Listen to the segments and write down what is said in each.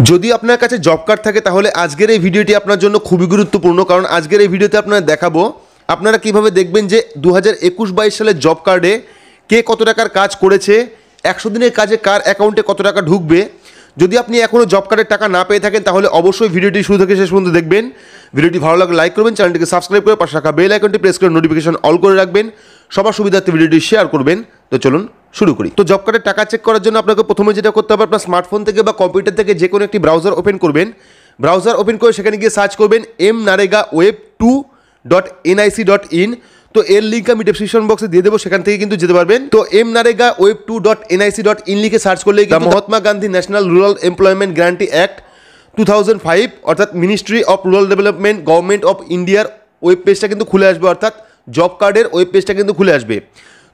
যদি আপনার কাছে জব কার্ড থাকে তাহলে আজকের এই ভিডিওটি আপনার জন্য খুবই গুরুত্বপূর্ণ, কারণ আজকের এই ভিডিওতে আপনারা দেখাবো আপনারা কিভাবে দেখবেন যে 2021-22 সালের জব কার্ডে কে কত টাকার কাজ করেছে, 100 দিনের কাজে কার অ্যাকাউন্টে কত টাকা ঢুকবে। যদি আপনি এখনও জব কার্ডের টাকা না পেয়ে থাকেন তাহলে অবশ্যই ভিডিওটি শুরু থেকে শেষ পর্যন্ত দেখবেন। ভিডিওটি ভালো লাগলে লাইক করবেন, চ্যানেলটিকে সাবস্ক্রাইব করে পাশে রাখা বেল আইকনটি প্রেস করে নোটিফিকেশন অল করে রাখবেন, সবার সুবিধার্থে ভিডিওটি শেয়ার করবেন। তো চলুন শুরু করি। তো জব কার্ডের টাকা চেক করার জন্য আপনাকে প্রথমে যেটা করতে হবে, আপনার স্মার্টফোন থেকে বা কম্পিউটার থেকে যে কোনো একটি ব্রাউজার ওপেন করবেন। ব্রাউজার ওপেন করে সেখানে গিয়ে সার্চ করবেন mnaregaweb2.nic.in। তো এর লিঙ্ক আমি ডেসক্রিপশন বক্সে দিয়ে দেবো, সেখান থেকে কিন্তু যেতে পারবেন। তো mnaregaweb2.nic.in লিখে সার্চ করলে Mahatma Gandhi national rural employment guarantee act 2005 অর্থাৎ ministry of rural development government of ইন্ডিয়ার ওয়েব পেজটা কিন্তু খুলে আসবে, অর্থাৎ জব কার্ডের ওয়েব পেজটা কিন্তু খুলে আসবে।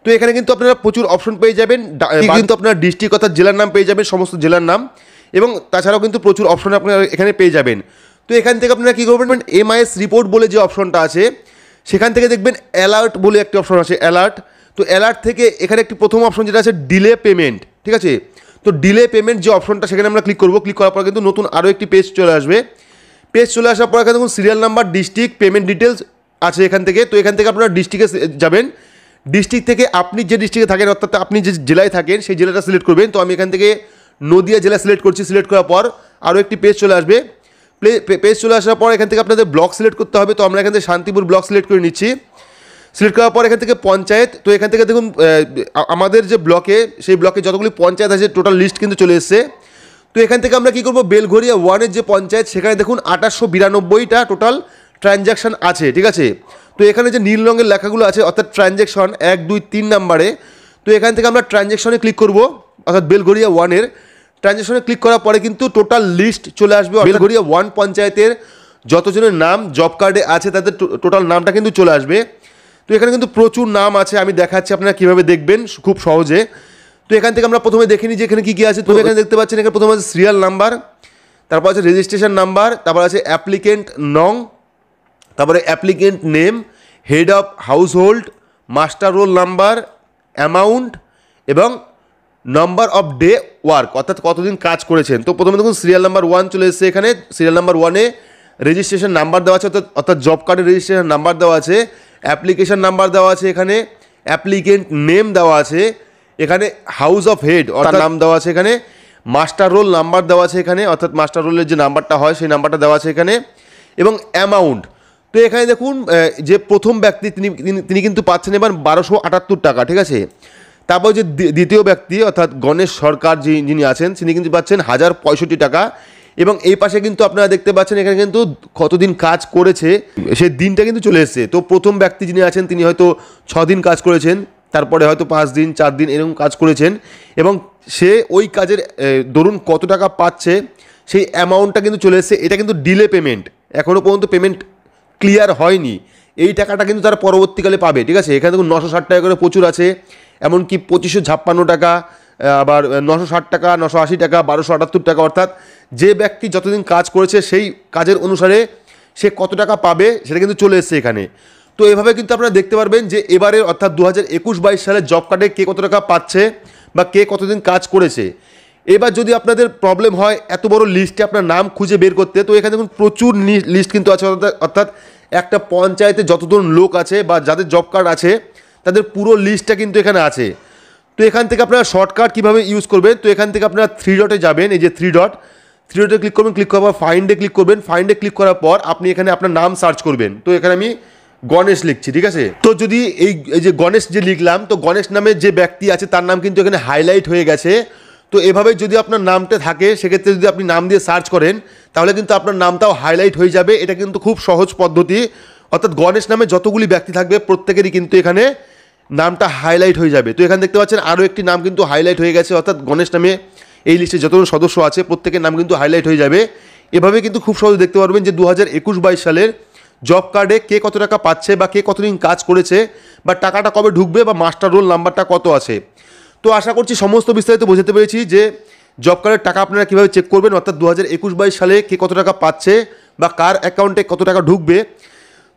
তো এখানে কিন্তু আপনারা প্রচুর অপশন পেয়ে যাবেন, কিন্তু আপনারা ডিস্ট্রিক্ট অর্থাৎ জেলার নাম পেয়ে যাবেন, সমস্ত জেলার নাম, এবং তাছাড়াও কিন্তু প্রচুর অপশন আপনারা এখানে পেয়ে যাবেন। তো এখান থেকে আপনারা কী করবেন, MIS রিপোর্ট বলে যে অপশনটা আছে সেখান থেকে দেখবেন অ্যালার্ট বলে একটি অপশন আছে, অ্যালার্ট। তো অ্যালার্ট থেকে এখানে একটি প্রথম অপশন যেটা আছে ডিলে পেমেন্ট, ঠিক আছে। তো ডিলে পেমেন্ট যে অপশনটা সেখানে আমরা ক্লিক করবো। ক্লিক করার পর কিন্তু নতুন আরও একটি পেজ চলে আসবে। পেজ চলে আসার পর এখানে দেখুন serial number, district, payment details আছে এখান থেকে। তো এখান থেকে আপনারা ডিস্ট্রিক্টে যাবেন। ডিস্ট্রিক্ট থেকে আপনি যে ডিস্ট্রিক্টে থাকেন অর্থাৎ আপনি যে জেলায় থাকেন সেই জেলাটা সিলেক্ট করবেন। তো আমি এখান থেকে নদিয়া জেলা সিলেক্ট করছি। সিলেক্ট করার পর আরও একটি পেজ চলে আসবে। পেজ চলে আসার পর এখান থেকে আপনাদের ব্লক সিলেক্ট করতে হবে। তো আমরা এখান থেকে শান্তিপুর ব্লক সিলেক্ট করে নিচ্ছি। সিলেক্ট করার পর এখান থেকে পঞ্চায়েত। তো এখান থেকে দেখুন আমাদের যে ব্লকে সেই ব্লকে যতগুলি পঞ্চায়েত আছে টোটাল লিস্ট কিন্তু চলে এসছে। তো এখান থেকে আমরা কী করবো, বেলঘরিয়া 1-এর যে পঞ্চায়েত সেখানে দেখুন 2892টা টোটাল ট্রানজ্যাকশান আছে, ঠিক আছে। তো এখানে যে নীল রঙের লেখাগুলো আছে অর্থাৎ ট্রানজ্যাকশন 1, 2, 3 নাম্বারে। তো এখান থেকে আমরা ট্রানজ্যাকশনে ক্লিক করব, অর্থাৎ বেলঘরিয়া 1-এর ট্রানজ্যাকশনে ক্লিক করার পরে কিন্তু টোটাল লিস্ট চলে আসবে। বেলঘরিয়া 1 পঞ্চায়েতের যতজনের নাম জব কার্ডে আছে তাদের টোটাল নামটা কিন্তু চলে আসবে। তো এখানে কিন্তু প্রচুর নাম আছে, আমি দেখাচ্ছি আপনারা কীভাবে দেখবেন খুব সহজে। তো এখান থেকে আমরা প্রথমে দেখে নিই যে এখানে কী কী আছে। তো এখানে দেখতে পাচ্ছেন এখানে প্রথমে আছে সিরিয়াল নাম্বার, তারপর আছে রেজিস্ট্রেশন নাম্বার, তারপর আছে অ্যাপ্লিকেন্ট নং, তারপরে applicant name, head of house hold, master roll number, amount এবং নাম্বার অফ ডে ওয়ার্ক অর্থাৎ কতদিন কাজ করেছেন। তো প্রথমে দেখুন সিরিয়াল নাম্বার 1 চলে এসেছে। এখানে সিরিয়াল নাম্বার 1-এ রেজিস্ট্রেশন নাম্বার দেওয়া আছে, অর্থাৎ জব কার্ডের রেজিস্ট্রেশন নাম্বার দেওয়া আছে, অ্যাপ্লিকেশন নাম্বার দেওয়া আছে, এখানে অ্যাপ্লিকেন্ট নেম দেওয়া আছে, এখানে হাউস অফ হেড অর্থাৎ নাম দেওয়া আছে, এখানে মাস্টার রোল নাম্বার দেওয়া আছে, এখানে অর্থাৎ মাস্টার রোলের যে নাম্বারটা হয় সেই নাম্বারটা দেওয়া আছে এখানে, এবং অ্যামাউন্ট। তো এখানে দেখুন যে প্রথম ব্যক্তি তিনি কিন্তু পাচ্ছেন এবার 1278 টাকা, ঠিক আছে। তারপর যে দ্বিতীয় ব্যক্তি অর্থাৎ গণেশ সরকার যিনি আছেন তিনি কিন্তু পাচ্ছেন 1065 টাকা, এবং এই পাশে কিন্তু আপনারা দেখতে পাচ্ছেন এখানে কিন্তু কতদিন কাজ করেছে সেই দিনটা কিন্তু চলে এসেছে। তো প্রথম ব্যক্তি যিনি আছেন তিনি হয়তো 6 দিন কাজ করেছেন, তারপরে হয়তো 5 দিন 4 দিন এরকম কাজ করেছেন, এবং সে ওই কাজের ধরুন কত টাকা পাচ্ছে সেই অ্যামাউন্টটা কিন্তু চলে এসেছে। এটা কিন্তু ডিলে পেমেন্ট, এখনও পর্যন্ত পেমেন্ট ক্লিয়ার হয়নি, এই টাকাটা কিন্তু তারা পরবর্তীকালে পাবে, ঠিক আছে। এখানে দেখুন 960 টাকা করে প্রচুর আছে, এমনকি 2556 টাকা, আবার 960 টাকা, 980 টাকা, 1278 টাকা, অর্থাৎ যে ব্যক্তি যতদিন কাজ করেছে সেই কাজের অনুসারে সে কত টাকা পাবে সেটা কিন্তু চলে এসছে এখানে। তো এভাবে কিন্তু আপনারা দেখতে পারবেন যে এবারে অর্থাৎ 2021-22 সালের জব কার্ডে কে কত টাকা পাচ্ছে বা কে কতদিন কাজ করেছে। এবার যদি আপনাদের প্রবলেম হয় এত বড় লিস্টে আপনার নাম খুঁজে বের করতে, তো এখানে দেখুন প্রচুর লিস্ট কিন্তু আছে, অর্থাৎ একটা পঞ্চায়েতে যতজন লোক আছে বা যাদের জব কার্ড আছে তাদের পুরো লিস্টটা কিন্তু এখানে আছে। তো এখান থেকে আপনারা শর্টকাট কীভাবে ইউজ করবেন, তো এখান থেকে আপনারা 3 ডটে যাবেন, এই যে 3 ডটে ক্লিক করবেন। ক্লিক করার পর ফাইন্ডে ক্লিক করবেন। ফাইন্ডে ক্লিক করার পর আপনি এখানে আপনার নাম সার্চ করবেন। তো এখানে আমি গণেশ লিখছি, ঠিক আছে। তো যদি এই যে গণেশ যে লিখলাম, তো গণেশ নামে যে ব্যক্তি আছে তার নাম কিন্তু এখানে হাইলাইট হয়ে গেছে। তো এভাবে যদি আপনার নামটা থাকে সেক্ষেত্রে যদি আপনি নাম দিয়ে সার্চ করেন তাহলে কিন্তু আপনার নামটাও হাইলাইট হয়ে যাবে। এটা কিন্তু খুব সহজ পদ্ধতি, অর্থাৎ গণেশ নামে যতগুলি ব্যক্তি থাকবে প্রত্যেকেরই কিন্তু এখানে নামটা হাইলাইট হয়ে যাবে। তো এখানে দেখতে পাচ্ছেন আরও একটি নাম কিন্তু হাইলাইট হয়ে গেছে, অর্থাৎ গণেশ নামে এই লিস্টে যতজন সদস্য আছে প্রত্যেকের নাম কিন্তু হাইলাইট হয়ে যাবে। এভাবে কিন্তু খুব সহজে দেখতে পারবেন যে 2021-22 সালের জব কার্ডে কে কত টাকা পাচ্ছে বা কে কতদিন কাজ করেছে বা টাকাটা কবে ঢুকবে বা মাস্টার রোল নাম্বারটা কত আছে। তো আশা করছি সমস্ত বিস্তারিত বোঝাতে পেরেছি যে জব কার্ডের টাকা আপনারা কীভাবে চেক করবেন, অর্থাৎ 2021-22 সালে কে কত টাকা পাচ্ছে বা কার অ্যাকাউন্টে কত টাকা ঢুকবে।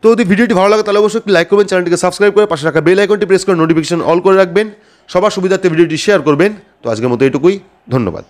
তো যদি ভিডিওটি ভালো লাগে তাহলে অবশ্যই লাইক করবেন, চ্যানেলটিকে সাবস্ক্রাইব করে পাশে রাখা বেল আইকনটি প্রেস করে নোটিফিকেশন অল করে রাখবেন, সবার সুবিধার্থে ভিডিওটি শেয়ার করবেন। তো আজকের মতো এটুকুই, ধন্যবাদ।